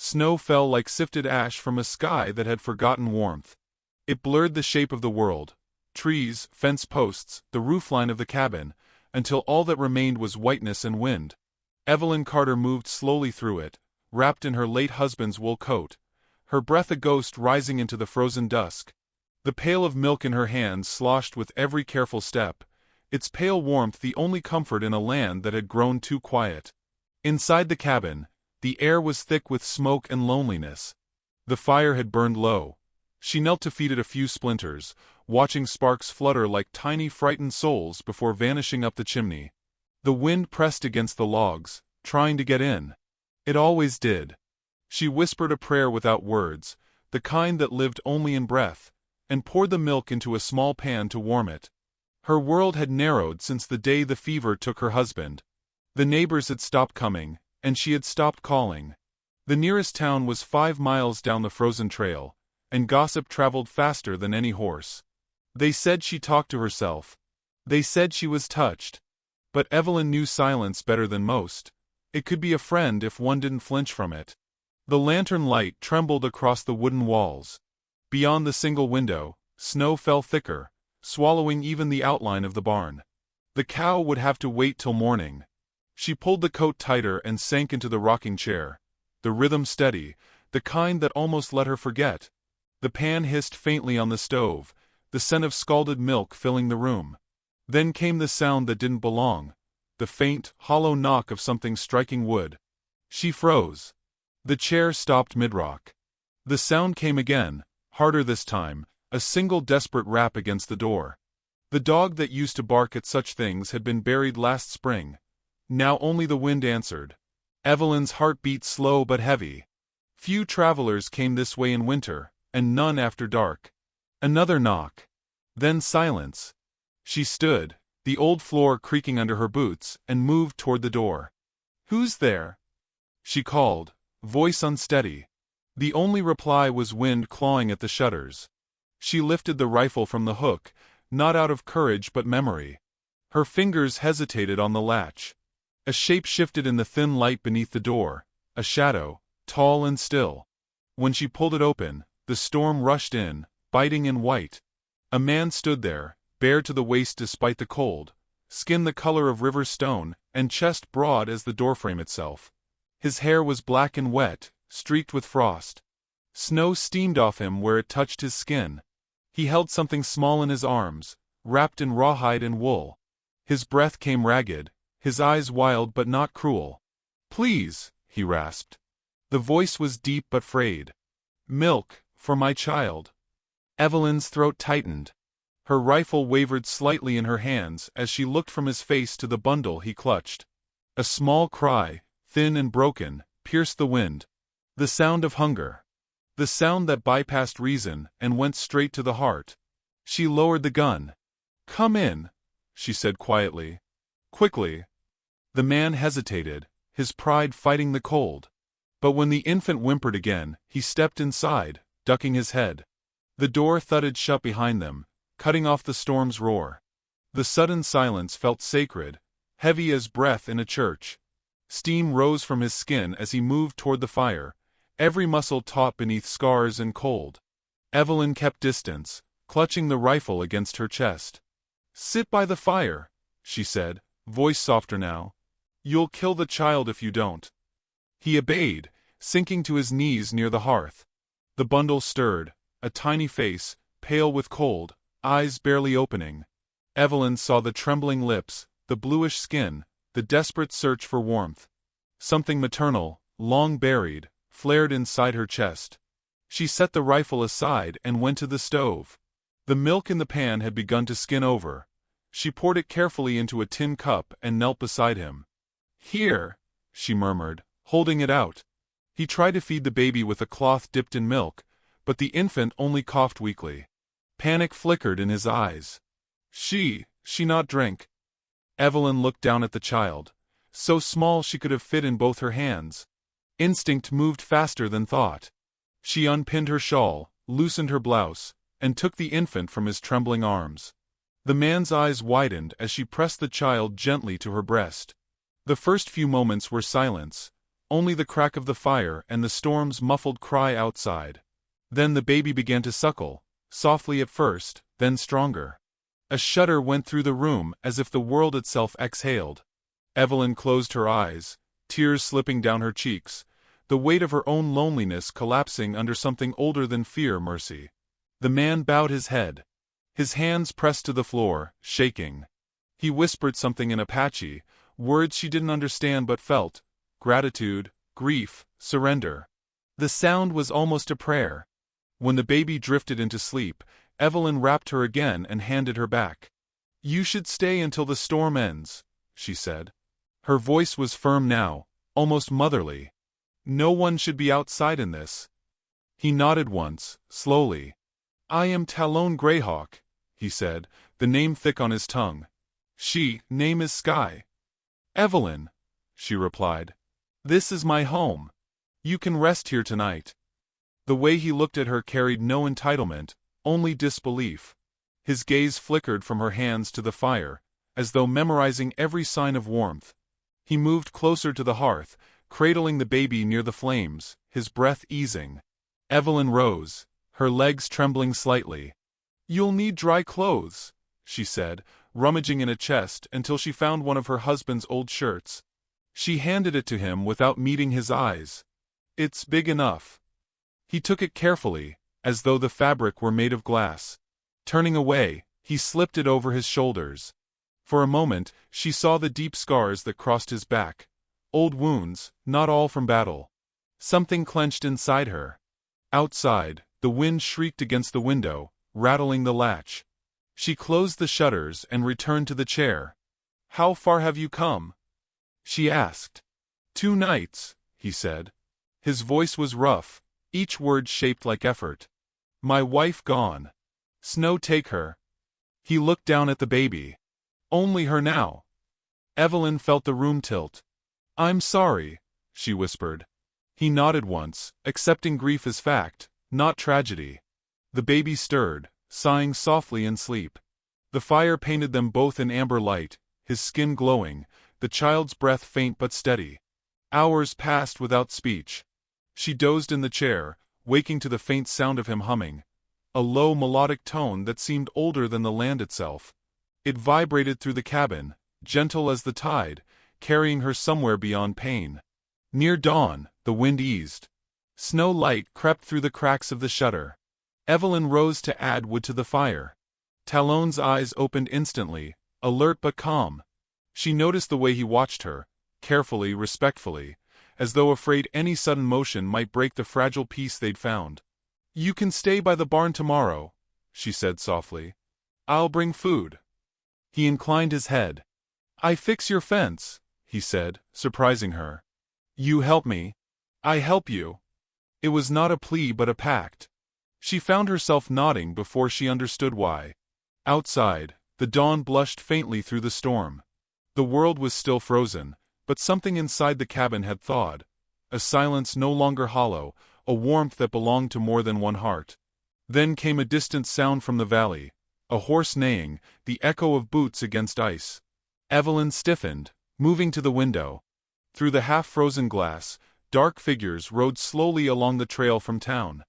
Snow fell like sifted ash from a sky that had forgotten warmth. It blurred the shape of the world, trees, fence posts, the roofline of the cabin, until all that remained was whiteness and wind. Evelyn Carter moved slowly through it, wrapped in her late husband's wool coat, her breath a ghost rising into the frozen dusk. The pail of milk in her hands sloshed with every careful step, its pale warmth the only comfort in a land that had grown too quiet. Inside the cabin, the air was thick with smoke and loneliness. The fire had burned low. She knelt to feed it a few splinters, watching sparks flutter like tiny frightened souls before vanishing up the chimney. The wind pressed against the logs, trying to get in. It always did. She whispered a prayer without words, the kind that lived only in breath, and poured the milk into a small pan to warm it. Her world had narrowed since the day the fever took her husband. The neighbors had stopped coming, and she had stopped calling. The nearest town was 5 miles down the frozen trail, and gossip traveled faster than any horse. They said she talked to herself. They said she was touched. But Evelyn knew silence better than most. It could be a friend if one didn't flinch from it. The lantern light trembled across the wooden walls. Beyond the single window, snow fell thicker, swallowing even the outline of the barn. The cow would have to wait till morning. She pulled the coat tighter and sank into the rocking chair, the rhythm steady, the kind that almost let her forget. The pan hissed faintly on the stove, the scent of scalded milk filling the room. Then came the sound that didn't belong, the faint, hollow knock of something striking wood. She froze. The chair stopped mid-rock. The sound came again, harder this time, a single desperate rap against the door. The dog that used to bark at such things had been buried last spring. Now only the wind answered. Evelyn's heart beat slow but heavy. Few travelers came this way in winter, and none after dark. Another knock. Then silence. She stood, the old floor creaking under her boots, and moved toward the door. "Who's there?" she called, voice unsteady. The only reply was wind clawing at the shutters. She lifted the rifle from the hook, not out of courage but memory. Her fingers hesitated on the latch. A shape shifted in the thin light beneath the door, a shadow, tall and still. When she pulled it open, the storm rushed in, biting in white. A man stood there, bare to the waist despite the cold, skin the color of river stone, and chest broad as the doorframe itself. His hair was black and wet, streaked with frost. Snow steamed off him where it touched his skin. He held something small in his arms, wrapped in rawhide and wool. His breath came ragged, his eyes wild but not cruel. "Please," he rasped. The voice was deep but frayed. "Milk, for my child." Evelyn's throat tightened. Her rifle wavered slightly in her hands as she looked from his face to the bundle he clutched. A small cry, thin and broken, pierced the wind. The sound of hunger. The sound that bypassed reason and went straight to the heart. She lowered the gun. "Come in," she said quietly. "Quickly." The man hesitated, his pride fighting the cold. But when the infant whimpered again, he stepped inside, ducking his head. The door thudded shut behind them, cutting off the storm's roar. The sudden silence felt sacred, heavy as breath in a church. Steam rose from his skin as he moved toward the fire, every muscle taut beneath scars and cold. Evelyn kept distance, clutching the rifle against her chest. "Sit by the fire," she said, voice softer now. "You'll kill the child if you don't." He obeyed, sinking to his knees near the hearth. The bundle stirred, a tiny face, pale with cold, eyes barely opening. Evelyn saw the trembling lips, the bluish skin, the desperate search for warmth. Something maternal, long buried, flared inside her chest. She set the rifle aside and went to the stove. The milk in the pan had begun to skin over. She poured it carefully into a tin cup and knelt beside him. "Here," she murmured, holding it out. He tried to feed the baby with a cloth dipped in milk, but the infant only coughed weakly. Panic flickered in his eyes. She not drink." Evelyn looked down at the child, so small she could have fit in both her hands. Instinct moved faster than thought. She unpinned her shawl, loosened her blouse, and took the infant from his trembling arms. The man's eyes widened as she pressed the child gently to her breast. The first few moments were silence, only the crack of the fire and the storm's muffled cry outside. Then the baby began to suckle, softly at first, then stronger. A shudder went through the room as if the world itself exhaled. Evelyn closed her eyes, tears slipping down her cheeks, the weight of her own loneliness collapsing under something older than fear. Mercy. The man bowed his head. His hands pressed to the floor, shaking. He whispered something in Apache, words she didn't understand but felt: gratitude, grief, surrender. The sound was almost a prayer. When the baby drifted into sleep, Evelyn wrapped her again and handed her back. "You should stay until the storm ends," she said. Her voice was firm now, almost motherly. "No one should be outside in this." He nodded once, slowly. "I am Talon Greyhawk," he said, the name thick on his tongue. Name is Sky." "Evelyn," she replied. "This is my home. You can rest here tonight." The way he looked at her carried no entitlement, only disbelief. His gaze flickered from her hands to the fire, as though memorizing every sign of warmth. He moved closer to the hearth, cradling the baby near the flames, his breath easing. Evelyn rose, her legs trembling slightly. "You'll need dry clothes," she said, rummaging in a chest until she found one of her husband's old shirts. She handed it to him without meeting his eyes. "It's big enough." He took it carefully, as though the fabric were made of glass. Turning away, he slipped it over his shoulders. For a moment, she saw the deep scars that crossed his back. Old wounds, not all from battle. Something clenched inside her. Outside, the wind shrieked against the window, rattling the latch. She closed the shutters and returned to the chair. "How far have you come?" she asked. "2 nights," he said. His voice was rough, each word shaped like effort. "My wife gone. Snow take her." He looked down at the baby. "Only her now." Evelyn felt the room tilt. "I'm sorry," she whispered. He nodded once, accepting grief as fact, not tragedy. The baby stirred, sighing softly in sleep. The fire painted them both in amber light, his skin glowing, the child's breath faint but steady. Hours passed without speech. She dozed in the chair, waking to the faint sound of him humming. A low melodic tone that seemed older than the land itself. It vibrated through the cabin, gentle as the tide, carrying her somewhere beyond pain. Near dawn, the wind eased. Snow light crept through the cracks of the shutter. Evelyn rose to add wood to the fire. Talon's eyes opened instantly, alert but calm. She noticed the way he watched her, carefully, respectfully, as though afraid any sudden motion might break the fragile peace they'd found. "You can stay by the barn tomorrow," she said softly. "I'll bring food." He inclined his head. "I fix your fence," he said, surprising her. "You help me. I help you." It was not a plea but a pact. She found herself nodding before she understood why. Outside, the dawn blushed faintly through the storm. The world was still frozen, but something inside the cabin had thawed. A silence no longer hollow, a warmth that belonged to more than one heart. Then came a distant sound from the valley, a horse neighing, the echo of boots against ice. Evelyn stiffened, moving to the window. Through the half-frozen glass, dark figures rode slowly along the trail from town.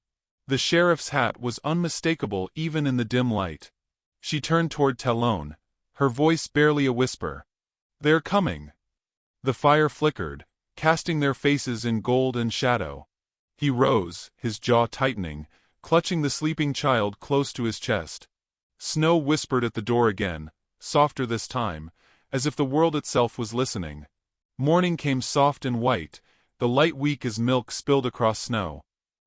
The sheriff's hat was unmistakable even in the dim light. She turned toward Talon, her voice barely a whisper. "They're coming." The fire flickered, casting their faces in gold and shadow. He rose, his jaw tightening, clutching the sleeping child close to his chest. Snow whispered at the door again, softer this time, as if the world itself was listening. Morning came soft and white, the light weak as milk spilled across snow.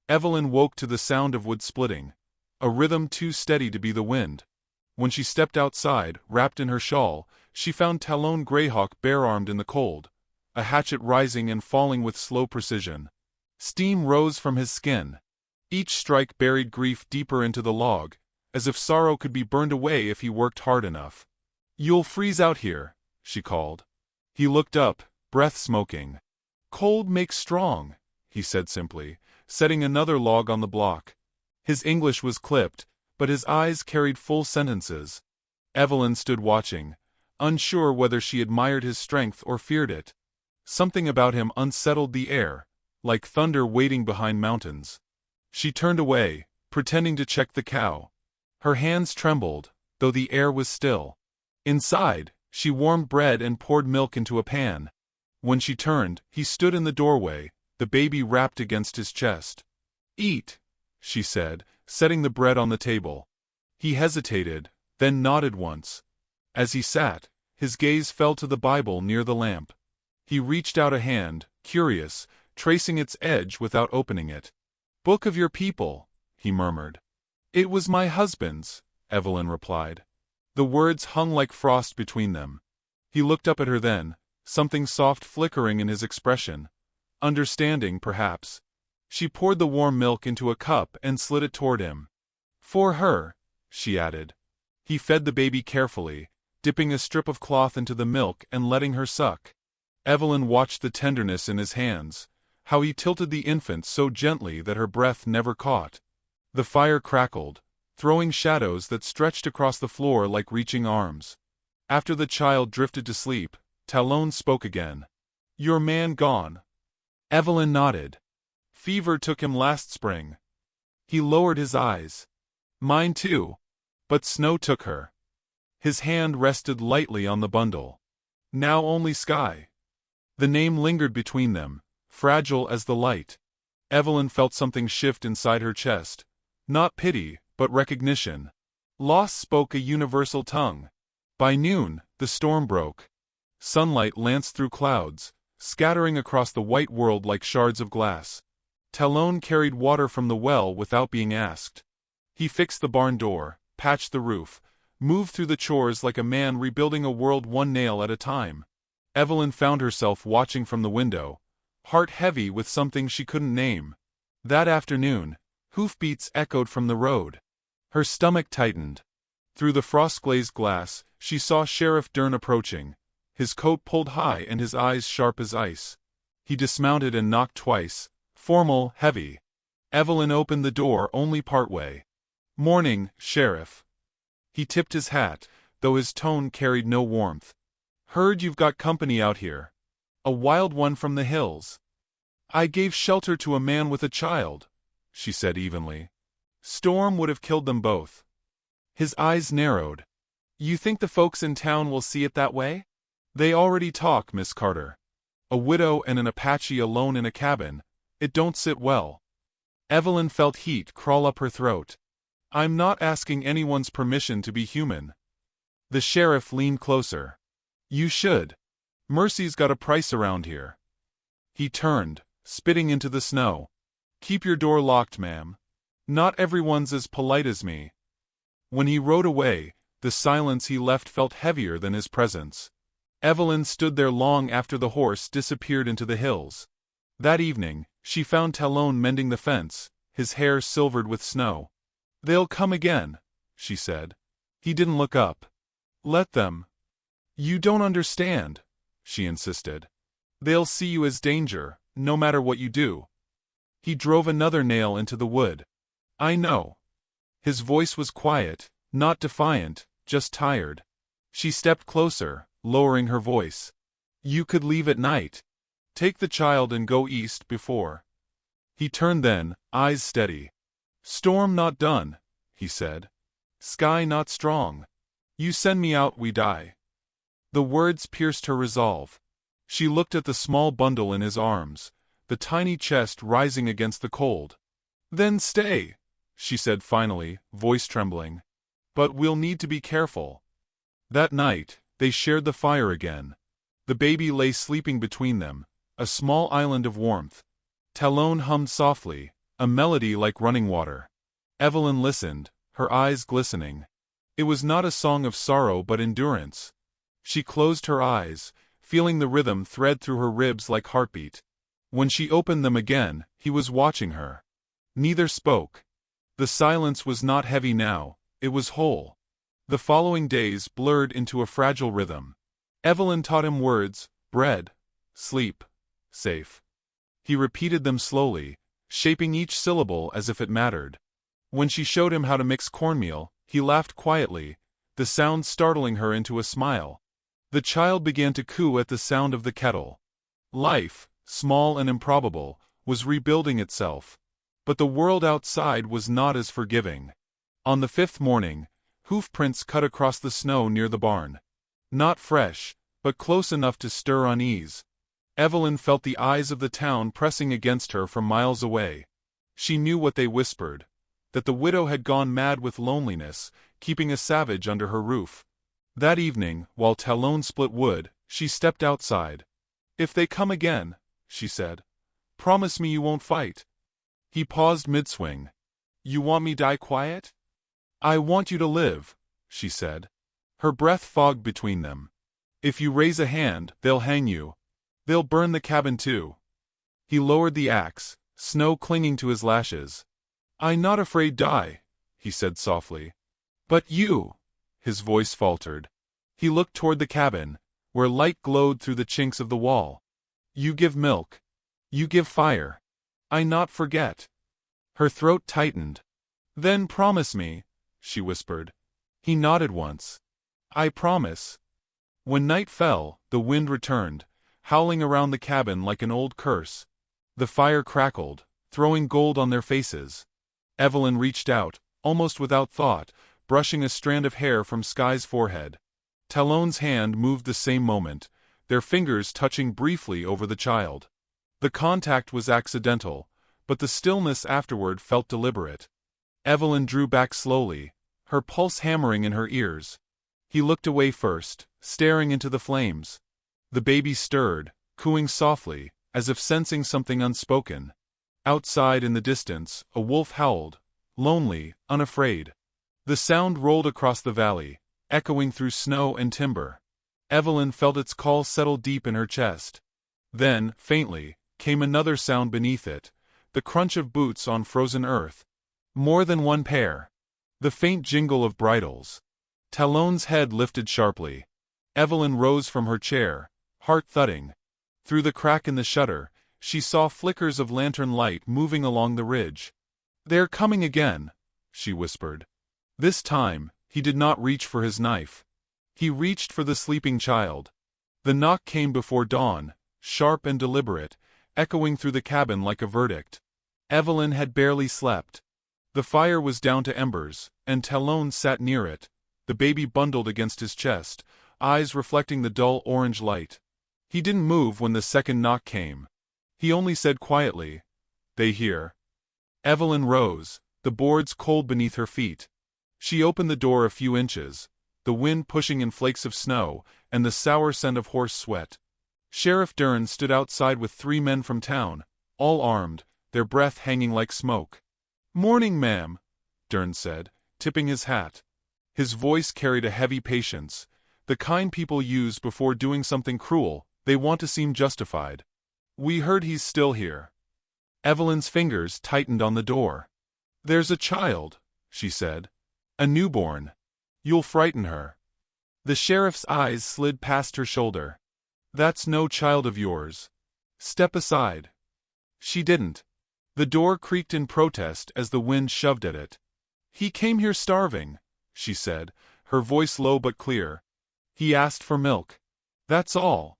Evelyn woke to the sound of wood splitting, a rhythm too steady to be the wind. When she stepped outside, wrapped in her shawl, she found Talon Greyhawk bare-armed in the cold, a hatchet rising and falling with slow precision. Steam rose from his skin. Each strike buried grief deeper into the log, as if sorrow could be burned away if he worked hard enough. "You'll freeze out here," she called. He looked up, breath smoking. "Cold makes strong," he said simply, setting another log on the block. His English was clipped, but his eyes carried full sentences. Evelyn stood watching, unsure whether she admired his strength or feared it. Something about him unsettled the air, like thunder waiting behind mountains. She turned away, pretending to check the cow. Her hands trembled, though the air was still. Inside, she warmed bread and poured milk into a pan. When she turned, he stood in the doorway, the baby wrapped against his chest. "Eat," she said, setting the bread on the table. He hesitated, then nodded once. As he sat, his gaze fell to the Bible near the lamp. He reached out a hand, curious, tracing its edge without opening it. "Book of your people," he murmured. "It was my husband's," Evelyn replied. The words hung like frost between them. He looked up at her then, something soft flickering in his expression. Understanding, perhaps. She poured the warm milk into a cup and slid it toward him. "For her," she added. He fed the baby carefully, dipping a strip of cloth into the milk and letting her suck. Evelyn watched the tenderness in his hands, how he tilted the infant so gently that her breath never caught. The fire crackled, throwing shadows that stretched across the floor like reaching arms. After the child drifted to sleep, Talon spoke again. "Your man gone?" Evelyn nodded. "Fever took him last spring." He lowered his eyes. "Mine too. But snow took her." His hand rested lightly on the bundle. "Now only Sky." The name lingered between them, fragile as the light. Evelyn felt something shift inside her chest. Not pity, but recognition. Loss spoke a universal tongue. By noon, the storm broke. Sunlight lanced through clouds, scattering across the white world like shards of glass. Talon carried water from the well without being asked. He fixed the barn door, patched the roof, moved through the chores like a man rebuilding a world one nail at a time. Evelyn found herself watching from the window, heart heavy with something she couldn't name. That afternoon, hoofbeats echoed from the road. Her stomach tightened. Through the frost-glazed glass, she saw Sheriff Dern approaching, his coat pulled high and his eyes sharp as ice. He dismounted and knocked twice, formal, heavy. Evelyn opened the door only partway. "Morning, Sheriff." He tipped his hat, though his tone carried no warmth. "Heard you've got company out here. A wild one from the hills." "I gave shelter to a man with a child," she said evenly. "Storm would have killed them both." His eyes narrowed. "You think the folks in town will see it that way?" "They already talk, Miss Carter. A widow and an Apache alone in a cabin, it don't sit well." Evelyn felt heat crawl up her throat. "I'm not asking anyone's permission to be human." The sheriff leaned closer. "You should. Mercy's got a price around here." He turned, spitting into the snow. "Keep your door locked, ma'am. Not everyone's as polite as me." When he rode away, the silence he left felt heavier than his presence. Evelyn stood there long after the horse disappeared into the hills. That evening, she found Talon mending the fence, his hair silvered with snow. "They'll come again," she said. He didn't look up. "Let them." "You don't understand," she insisted. "They'll see you as danger, no matter what you do." He drove another nail into the wood. "I know." His voice was quiet, not defiant, just tired. She stepped closer, lowering her voice. "You could leave at night. Take the child and go east before." He turned then, eyes steady. "Storm not done," he said. "Sky not strong. You send me out, we die." The words pierced her resolve. She looked at the small bundle in his arms, the tiny chest rising against the cold. "Then stay," she said finally, voice trembling. "But we'll need to be careful." That night, they shared the fire again. The baby lay sleeping between them, a small island of warmth. Talon hummed softly, a melody like running water. Evelyn listened, her eyes glistening. It was not a song of sorrow but endurance. She closed her eyes, feeling the rhythm thread through her ribs like heartbeat. When she opened them again, he was watching her. Neither spoke. The silence was not heavy now, it was whole. The following days blurred into a fragile rhythm. Evelyn taught him words: bread, sleep, safe. He repeated them slowly, shaping each syllable as if it mattered. When she showed him how to mix cornmeal, he laughed quietly, the sound startling her into a smile. The child began to coo at the sound of the kettle. Life, small and improbable, was rebuilding itself. But the world outside was not as forgiving. On the 5th morning, hoof prints cut across the snow near the barn. Not fresh, but close enough to stir unease. Evelyn felt the eyes of the town pressing against her from miles away. She knew what they whispered, that the widow had gone mad with loneliness, keeping a savage under her roof. That evening, while Talon split wood, she stepped outside. "If they come again," she said, "promise me you won't fight." He paused mid-swing. "You want me die quiet?" "I want you to live," she said. Her breath fogged between them. "If you raise a hand, they'll hang you. They'll burn the cabin too." He lowered the axe, snow clinging to his lashes. "I'm not afraid die," he said softly. "But you—" his voice faltered. He looked toward the cabin, where light glowed through the chinks of the wall. "You give milk. You give fire. I not forget." Her throat tightened. "Then promise me," she whispered. He nodded once. "I promise." When night fell, the wind returned, howling around the cabin like an old curse. The fire crackled, throwing gold on their faces. Evelyn reached out, almost without thought, brushing a strand of hair from Sky's forehead. Talon's hand moved the same moment, their fingers touching briefly over the child. The contact was accidental, but the stillness afterward felt deliberate. Evelyn drew back slowly, her pulse hammering in her ears. He looked away first, staring into the flames. The baby stirred, cooing softly, as if sensing something unspoken. Outside in the distance, a wolf howled, lonely, unafraid. The sound rolled across the valley, echoing through snow and timber. Evelyn felt its call settle deep in her chest. Then, faintly, came another sound beneath it, the crunch of boots on frozen earth. More than one pair. The faint jingle of bridles. Talon's head lifted sharply. Evelyn rose from her chair, heart thudding. Through the crack in the shutter, she saw flickers of lantern light moving along the ridge. "They're coming again," she whispered. This time, he did not reach for his knife. He reached for the sleeping child. The knock came before dawn, sharp and deliberate, echoing through the cabin like a verdict. Evelyn had barely slept. The fire was down to embers, and Talon sat near it, the baby bundled against his chest, eyes reflecting the dull orange light. He didn't move when the second knock came. He only said quietly, "They hear." Evelyn rose, the boards cold beneath her feet. She opened the door a few inches, the wind pushing in flakes of snow, and the sour scent of horse sweat. Sheriff Dern stood outside with 3 men from town, all armed, their breath hanging like smoke. "Morning, ma'am," Dern said, tipping his hat. His voice carried a heavy patience, the kind people use before doing something cruel. They want to seem justified. "We heard he's still here." Evelyn's fingers tightened on the door. "There's a child," she said. "A newborn. You'll frighten her." The sheriff's eyes slid past her shoulder. "That's no child of yours. Step aside." She didn't. The door creaked in protest as the wind shoved at it. "He came here starving," she said, her voice low but clear. "He asked for milk. That's all."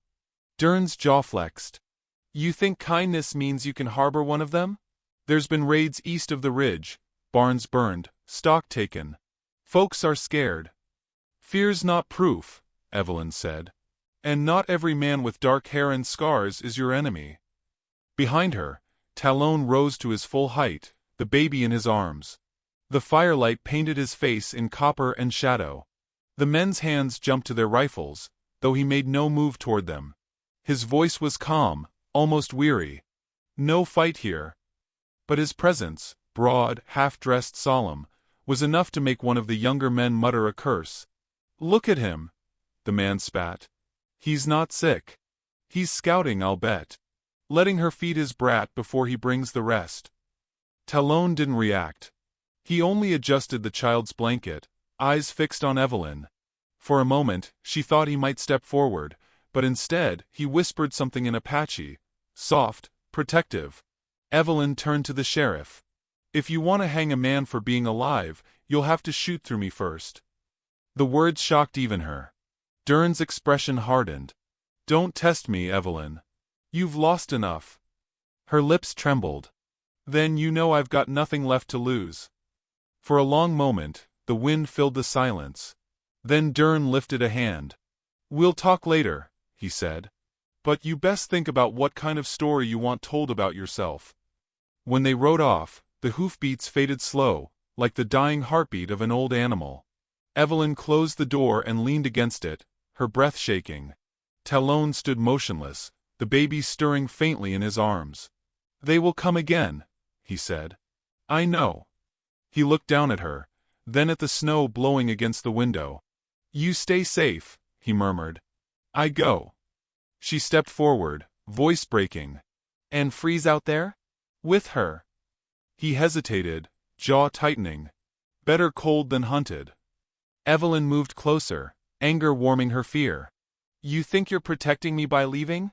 Dern's jaw flexed. "You think kindness means you can harbor one of them? There's been raids east of the ridge, barns burned, stock taken. Folks are scared." "Fear's not proof," Evelyn said. "And not every man with dark hair and scars is your enemy." Behind her, Talon rose to his full height, the baby in his arms. The firelight painted his face in copper and shadow. The men's hands jumped to their rifles, though he made no move toward them. His voice was calm, almost weary. "No fight here." But his presence, broad, half-dressed, solemn, was enough to make one of the younger men mutter a curse. "Look at him," the man spat. "He's not sick. He's scouting, I'll bet. Letting her feed his brat before he brings the rest." Talon didn't react. He only adjusted the child's blanket, eyes fixed on Evelyn. For a moment, she thought he might step forward, but instead, he whispered something in Apache, soft, protective. Evelyn turned to the sheriff. "If you want to hang a man for being alive, you'll have to shoot through me first." The words shocked even her. Dern's expression hardened. "Don't test me, Evelyn. You've lost enough. Her lips trembled. Then you know I've got nothing left to lose. For a long moment, the wind filled the silence. Then Dern lifted a hand. We'll talk later, he said. But you best think about what kind of story you want told about yourself. When they rode off, the hoofbeats faded slow, like the dying heartbeat of an old animal. Evelyn closed the door and leaned against it, her breath shaking. Talon stood motionless, the baby stirring faintly in his arms. They will come again, he said. I know. He looked down at her, then at the snow blowing against the window. You stay safe, he murmured. I go. She stepped forward, voice breaking. And freeze out there? With her. He hesitated, jaw tightening. Better cold than hunted. Evelyn moved closer, anger warming her fear. You think you're protecting me by leaving?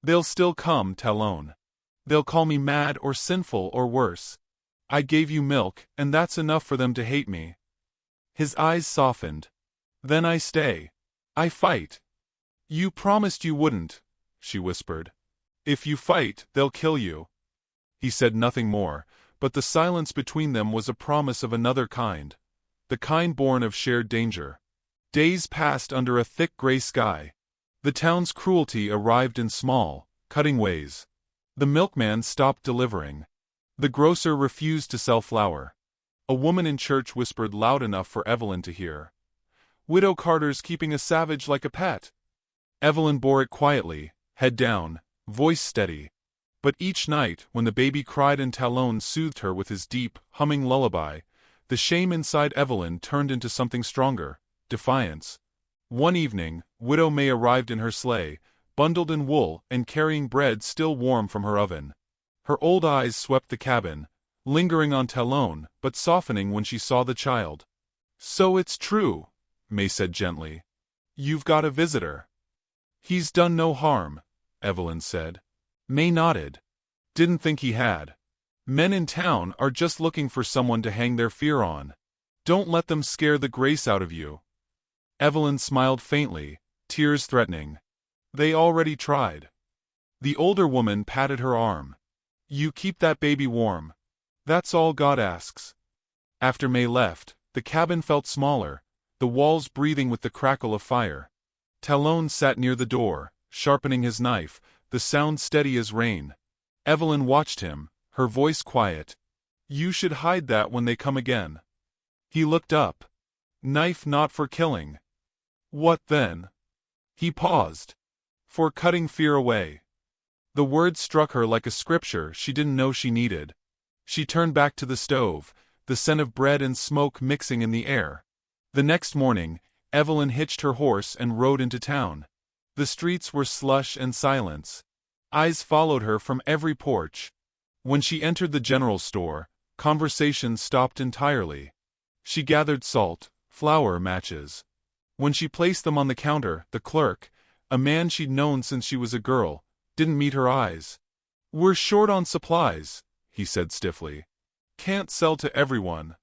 They'll still come, Talon. They'll call me mad or sinful or worse. I gave you milk, and that's enough for them to hate me. His eyes softened. Then I stay. I fight. You promised you wouldn't, she whispered. If you fight, they'll kill you. He said nothing more, but the silence between them was a promise of another kind. The kind born of shared danger. Days passed under a thick gray sky. The town's cruelty arrived in small, cutting ways. The milkman stopped delivering. The grocer refused to sell flour. A woman in church whispered loud enough for Evelyn to hear. Widow Carter's keeping a savage like a pet. Evelyn bore it quietly, head down, voice steady. But each night, when the baby cried and Talon soothed her with his deep, humming lullaby, the shame inside Evelyn turned into something stronger, defiance. One evening, Widow May arrived in her sleigh, bundled in wool and carrying bread still warm from her oven. Her old eyes swept the cabin, lingering on Talon, but softening when she saw the child. So it's true, May said gently. You've got a visitor. He's done no harm, Evelyn said. May nodded. Didn't think he had. Men in town are just looking for someone to hang their fear on. Don't let them scare the grace out of you. Evelyn smiled faintly, tears threatening. They already tried. The older woman patted her arm. You keep that baby warm. That's all God asks. After May left, the cabin felt smaller, the walls breathing with the crackle of fire. Talon sat near the door, sharpening his knife, the sound steady as rain. Evelyn watched him, her voice quiet. You should hide that when they come again. He looked up. Knife not for killing. What then? He paused. For cutting fear away. The word struck her like a scripture she didn't know she needed. She turned back to the stove, the scent of bread and smoke mixing in the air. The next morning, Evelyn hitched her horse and rode into town. The streets were slush and silence. Eyes followed her from every porch. When she entered the general store, conversation stopped entirely. She gathered salt, flour, matches. When she placed them on the counter, the clerk, a man she'd known since she was a girl, didn't meet her eyes. We're short on supplies, he said stiffly. Can't sell to everyone.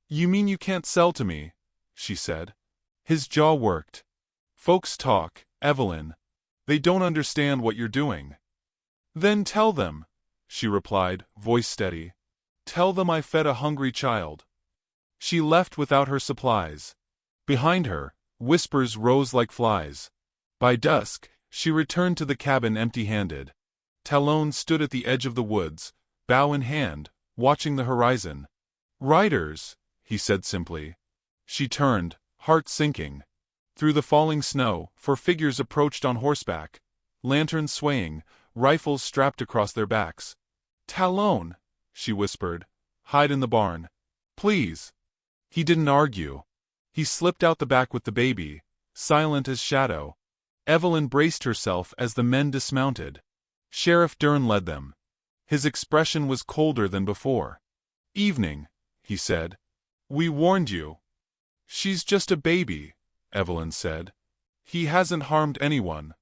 You mean you can't sell to me? She said. His jaw worked. Folks talk, Evelyn. They don't understand what you're doing. Then tell them, she replied, voice steady. Tell them I fed a hungry child. She left without her supplies. Behind her, whispers rose like flies. By dusk, she returned to the cabin empty-handed. Talon stood at the edge of the woods, bow in hand, watching the horizon. Riders, he said simply. She turned, heart sinking. Through the falling snow, 4 figures approached on horseback, lanterns swaying, rifles strapped across their backs. Talon, she whispered, hide in the barn. Please. He didn't argue. He slipped out the back with the baby, silent as shadow. Evelyn braced herself as the men dismounted. Sheriff Dern led them. His expression was colder than before. Evening, he said. We warned you. She's just a baby, Evelyn said. He hasn't harmed anyone.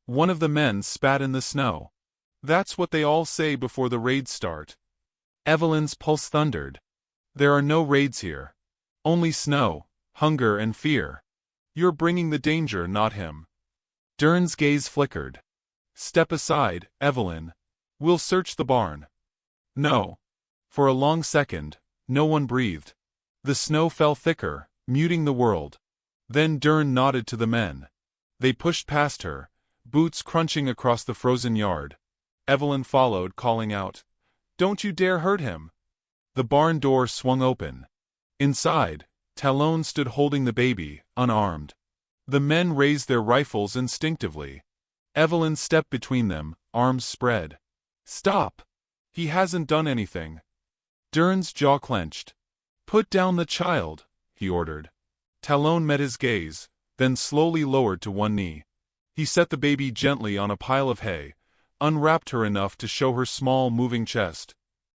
One of the men spat in the snow. That's what they all say before the raids start. Evelyn's pulse thundered. There are no raids here. Only snow, hunger and fear. You're bringing the danger, not him. Dern's gaze flickered. "Step aside, Evelyn. We'll search the barn." "No." For a long second, no one breathed. The snow fell thicker, muting the world. Then Dern nodded to the men. They pushed past her, boots crunching across the frozen yard. Evelyn followed, calling out, "Don't you dare hurt him." The barn door swung open. Inside, Talon stood holding the baby, unarmed. The men raised their rifles instinctively. Evelyn stepped between them, arms spread. "Stop! He hasn't done anything." Dern's jaw clenched. "Put down the child," he ordered. Talon met his gaze, then slowly lowered to one knee. He set the baby gently on a pile of hay, unwrapped her enough to show her small, moving chest.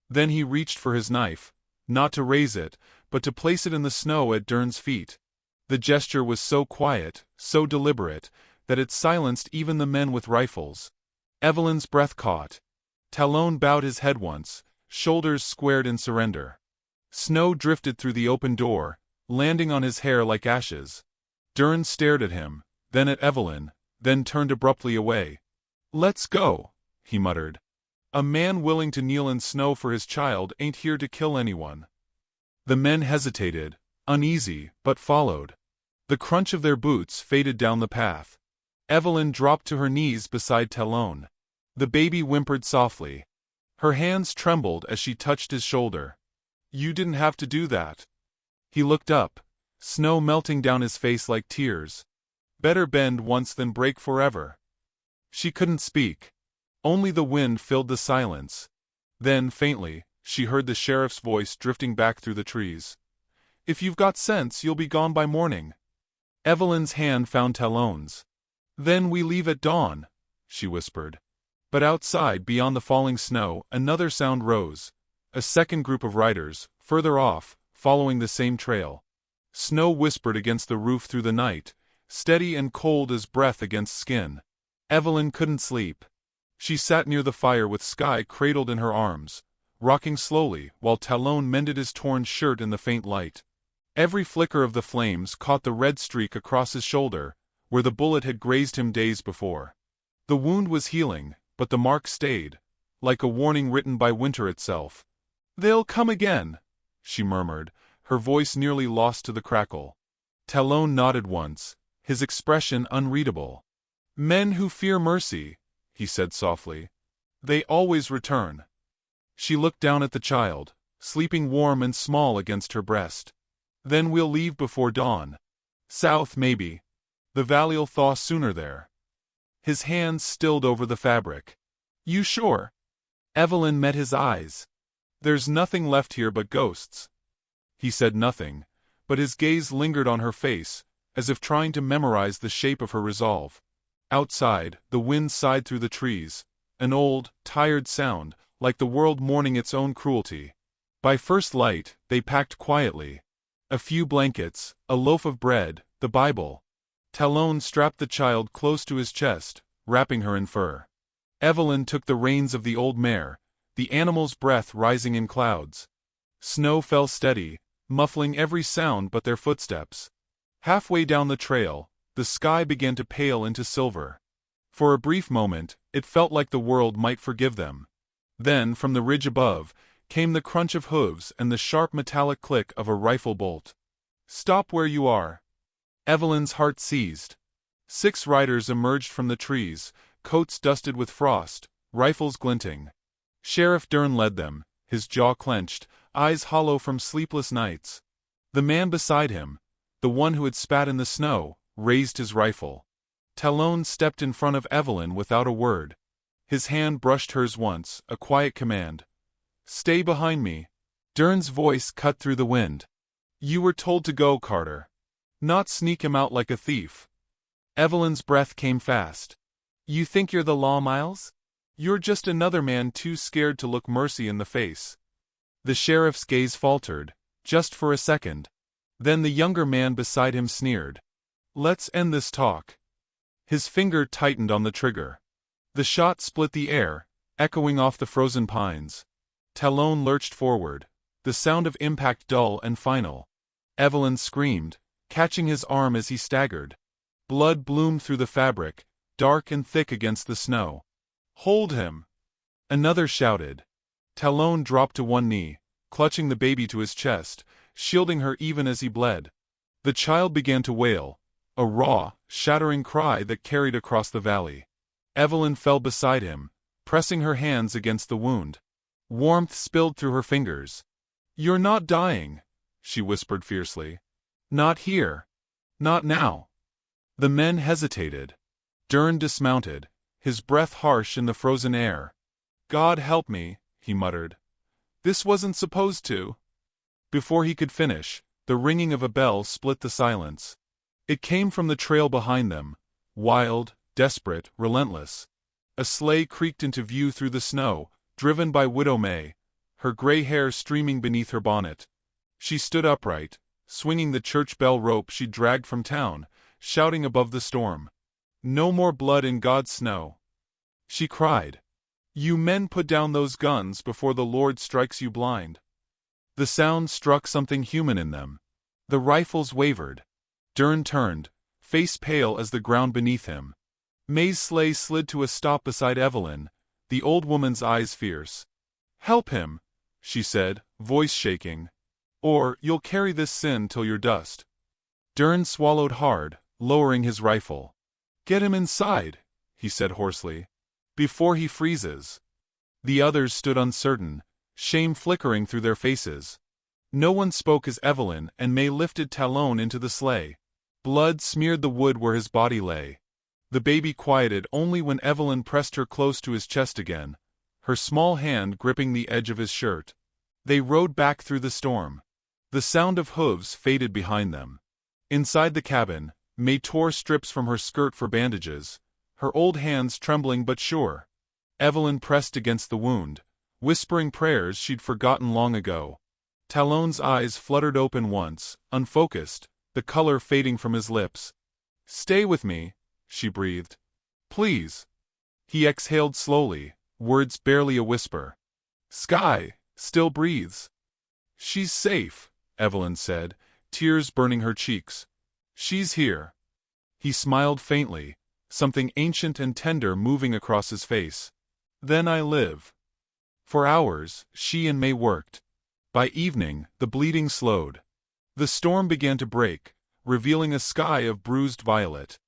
Then he reached for his knife, not to raise it, but to place it in the snow at Dern's feet. The gesture was so quiet, so deliberate, that it silenced even the men with rifles. Evelyn's breath caught. Talon bowed his head once, shoulders squared in surrender. Snow drifted through the open door, landing on his hair like ashes. Dern stared at him, then at Evelyn, then turned abruptly away. "Let's go," he muttered. "A man willing to kneel in snow for his child ain't here to kill anyone." The men hesitated, uneasy, but followed. The crunch of their boots faded down the path. Evelyn dropped to her knees beside Talon. The baby whimpered softly. Her hands trembled as she touched his shoulder. "You didn't have to do that." He looked up, snow melting down his face like tears. "Better bend once than break forever." She couldn't speak. Only the wind filled the silence. Then, faintly, she heard the sheriff's voice drifting back through the trees. "If you've got sense, you'll be gone by morning." Evelyn's hand found Talon's. "Then we leave at dawn," she whispered. But outside, beyond the falling snow, another sound rose. A second group of riders, further off, following the same trail. Snow whispered against the roof through the night, steady and cold as breath against skin. Evelyn couldn't sleep. She sat near the fire with Skye cradled in her arms, rocking slowly while Talon mended his torn shirt in the faint light. Every flicker of the flames caught the red streak across his shoulder, where the bullet had grazed him days before. The wound was healing, but the mark stayed, like a warning written by winter itself. "They'll come again," she murmured, her voice nearly lost to the crackle. Talon nodded once, his expression unreadable. "Men who fear mercy," he said softly. "They always return." She looked down at the child, sleeping warm and small against her breast. "Then we'll leave before dawn. South, maybe. The valley'll thaw sooner there." His hands stilled over the fabric. "You sure?" Evelyn met his eyes. "There's nothing left here but ghosts." He said nothing, but his gaze lingered on her face, as if trying to memorize the shape of her resolve. Outside, the wind sighed through the trees, an old, tired sound, like the world mourning its own cruelty. By first light, they packed quietly. A few blankets, a loaf of bread, the Bible. Talon strapped the child close to his chest, wrapping her in fur. Evelyn took the reins of the old mare, the animal's breath rising in clouds. Snow fell steady, muffling every sound but their footsteps. Halfway down the trail, the sky began to pale into silver. For a brief moment, it felt like the world might forgive them. Then, from the ridge above, came the crunch of hooves and the sharp metallic click of a rifle bolt. "Stop where you are." Evelyn's heart seized. 6 riders emerged from the trees, coats dusted with frost, rifles glinting. Sheriff Dern led them, his jaw clenched, eyes hollow from sleepless nights. The man beside him, the one who had spat in the snow, raised his rifle. Talon stepped in front of Evelyn without a word. His hand brushed hers once, a quiet command. "Stay behind me." Dern's voice cut through the wind. "You were told to go, Carter. Not sneak him out like a thief." Evelyn's breath came fast. "You think you're the law, Miles? You're just another man too scared to look mercy in the face." The sheriff's gaze faltered, just for a second. Then the younger man beside him sneered. "Let's end this talk." His finger tightened on the trigger. The shot split the air, echoing off the frozen pines. Talon lurched forward, the sound of impact dull and final. Evelyn screamed, catching his arm as he staggered. Blood bloomed through the fabric, dark and thick against the snow. Hold him! Another shouted. Talon dropped to one knee, clutching the baby to his chest, shielding her even as he bled. The child began to wail, a raw, shattering cry that carried across the valley. Evelyn fell beside him, pressing her hands against the wound. Warmth spilled through her fingers. "You're not dying," she whispered fiercely. "Not here. Not now." The men hesitated. Dern dismounted, his breath harsh in the frozen air. "God help me," he muttered. "This wasn't supposed to." Before he could finish, the ringing of a bell split the silence. It came from the trail behind them, wild, desperate, relentless. A sleigh creaked into view through the snow, driven by Widow May, her gray hair streaming beneath her bonnet. She stood upright, swinging the church bell rope she'd dragged from town, shouting above the storm. "No more blood in God's snow," she cried. "You men put down those guns before the Lord strikes you blind." The sound struck something human in them. The rifles wavered. Dern turned, face pale as the ground beneath him. May's sleigh slid to a stop beside Evelyn, the old woman's eyes fierce. "Help him," she said, voice shaking. "Or you'll carry this sin till you're dust." Dern swallowed hard, lowering his rifle. "Get him inside," he said hoarsely, "before he freezes." The others stood uncertain, shame flickering through their faces. No one spoke as Evelyn and May lifted Talon into the sleigh. Blood smeared the wood where his body lay. The baby quieted only when Evelyn pressed her close to his chest again, her small hand gripping the edge of his shirt. They rode back through the storm. The sound of hooves faded behind them. Inside the cabin, May tore strips from her skirt for bandages, her old hands trembling but sure. Evelyn pressed against the wound, whispering prayers she'd forgotten long ago. Talon's eyes fluttered open once, unfocused, the color fading from his lips. "Stay with me," she breathed. "Please." He exhaled slowly, words barely a whisper. "Sky still breathes." "She's safe," Evelyn said, tears burning her cheeks. "She's here." He smiled faintly, something ancient and tender moving across his face. "Then I live." For hours, she and May worked. By evening, the bleeding slowed. The storm began to break, revealing a sky of bruised violet.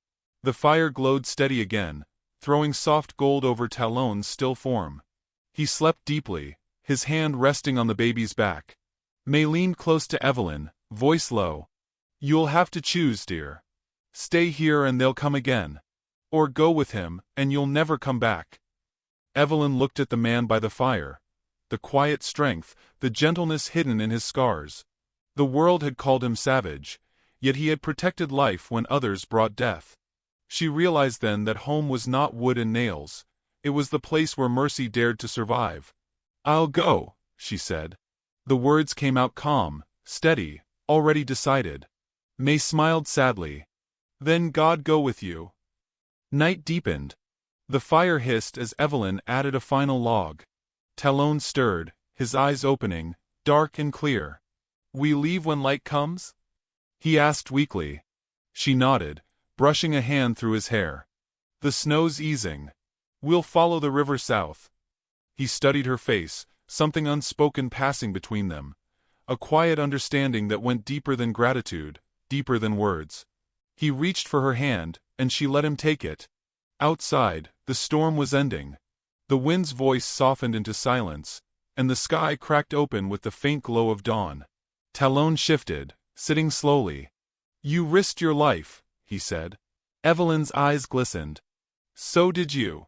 The fire glowed steady again, throwing soft gold over Talon's still form. He slept deeply, his hand resting on the baby's back. May leaned close to Evelyn, voice low. "You'll have to choose, dear. Stay here and they'll come again. Or go with him, and you'll never come back." Evelyn looked at the man by the fire. The quiet strength, the gentleness hidden in his scars. The world had called him savage, yet he had protected life when others brought death. She realized then that home was not wood and nails. It was the place where mercy dared to survive. "I'll go," she said. The words came out calm, steady, already decided. May smiled sadly. "Then God go with you." Night deepened. The fire hissed as Evelyn added a final log. Talon stirred, his eyes opening, dark and clear. "We leave when light comes?" he asked weakly. She nodded, brushing a hand through his hair. "The snow's easing. We'll follow the river south." He studied her face, something unspoken passing between them. A quiet understanding that went deeper than gratitude, deeper than words. He reached for her hand, and she let him take it. Outside, the storm was ending. The wind's voice softened into silence, and the sky cracked open with the faint glow of dawn. Talon shifted, sitting slowly. "You risked your life," he said. Evelyn's eyes glistened. "So did you."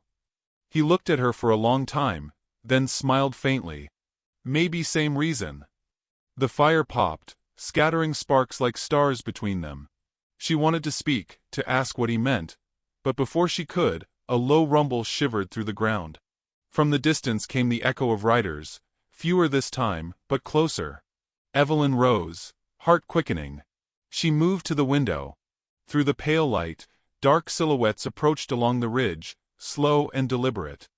He looked at her for a long time, then smiled faintly. "Maybe same reason." The fire popped, scattering sparks like stars between them. She wanted to speak, to ask what he meant, but before she could, a low rumble shivered through the ground. From the distance came the echo of riders, fewer this time, but closer. Evelyn rose, heart quickening. She moved to the window. Through the pale light, dark silhouettes approached along the ridge, slow and deliberate.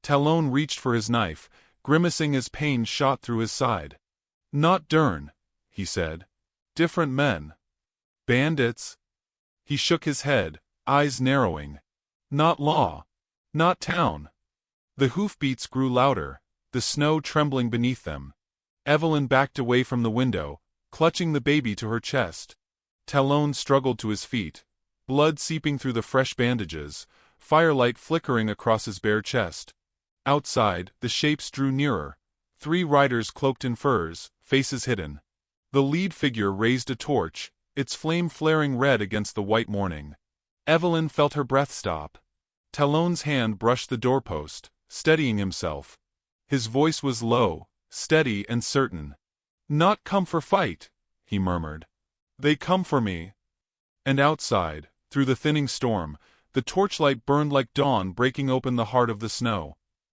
Talon reached for his knife, grimacing as pain shot through his side. "Not Dern," he said. "Different men." "Bandits?" He shook his head, eyes narrowing. "Not law. Not town. The hoofbeats grew louder, the snow trembling beneath them. Evelyn backed away from the window, clutching the baby to her chest. Talon struggled to his feet, blood seeping through the fresh bandages, firelight flickering across his bare chest. Outside, the shapes drew nearer. 3 riders cloaked in furs, faces hidden. The lead figure raised a torch, its flame flaring red against the white morning. Evelyn felt her breath stop. Talon's hand brushed the doorpost, steadying himself. His voice was low, steady and certain. "Not come for fight," he murmured. "They come for me." And outside, through the thinning storm, the torchlight burned like dawn breaking open the heart of the snow.